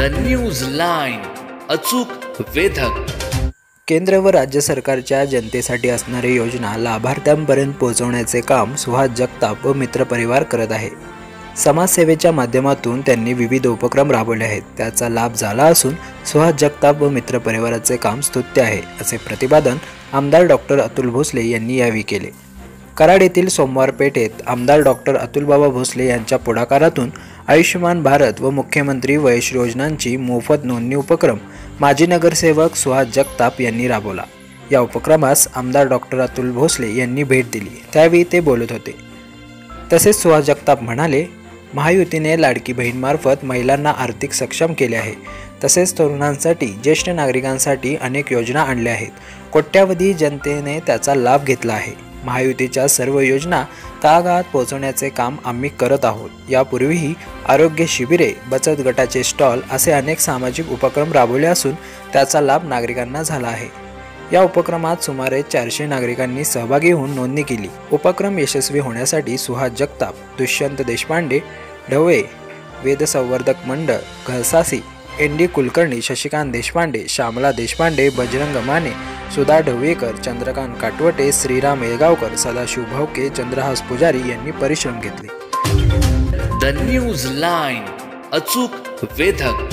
News line, अचूक वेधक. केंद्र व राज्य सरकारच्या जनतेसाठी असणाऱ्या योजना लाभार्थ्यांपर्यंत पोहोचवण्याचे काम सुहास जगताप व मित्रपरिवार करत आहे. समाजसेवेच्या माध्यमातून त्यांनी विविध उपक्रम राबवले आहेत. त्याचा लाभ झाला असून सुहास जगताप व मित्रपरिवाराचे काम स्तुत्य आहे, असे प्रतिपादन आमदार डॉक्टर अतुल भोसले यांनी यावेळी केले. कराड येथील सोमवार पेठेत आमदार डॉक्टर अतुलबाबा भोसले यांच्या पुढाकारातून आयुष्यमान भारत व मुख्यमंत्री वयश्री योजनांची मोफत नोंदणी उपक्रम माजी नगरसेवक सुहास जगताप यांनी राबवला. या उपक्रमास आमदार डॉक्टर अतुल भोसले यांनी भेट दिली. त्यावेळी ते बोलत होते. तसेच सुहास जगताप म्हणाले, महायुतीने लाडकी बहीणमार्फत महिलांना आर्थिक सक्षम केले आहे. तसेच तरुणांसाठी, ज्येष्ठ नागरिकांसाठी अनेक योजना आणल्या आहेत. कोट्यावधी जनतेने त्याचा लाभ घेतला आहे. महायुतीच्या सर्व योजना तळागाळात पोहोचवण्याचे काम आम्ही करत आहोत. यापूर्वीही आरोग्य शिबिरे, बचत गटाचे स्टॉल असे अनेक सामाजिक उपक्रम राबवले असून त्याचा लाभ नागरिकांना झाला आहे. या उपक्रमात सुमारे 400 नागरिकांनी सहभागी होऊन नोंदणी केली. उपक्रम यशस्वी होण्यासाठी सुहास जगताप, दुष्यंत देशपांडे, ढवळे, वेदसंवर्धक मंडळ, घरसासी, एन.डी. कुलकर्णी, शशिकांत देशपांडे, श्यामला देशपांडे, बजरंग माने, सुधा ढवळेकर, चंद्रकांत काटवटे, श्रीराम येळगावकर, सदाशिव भावके, चंद्रहास पुजारी यांनी परिश्रम घेतले. न्यूज लाईन, अचूक वेधक.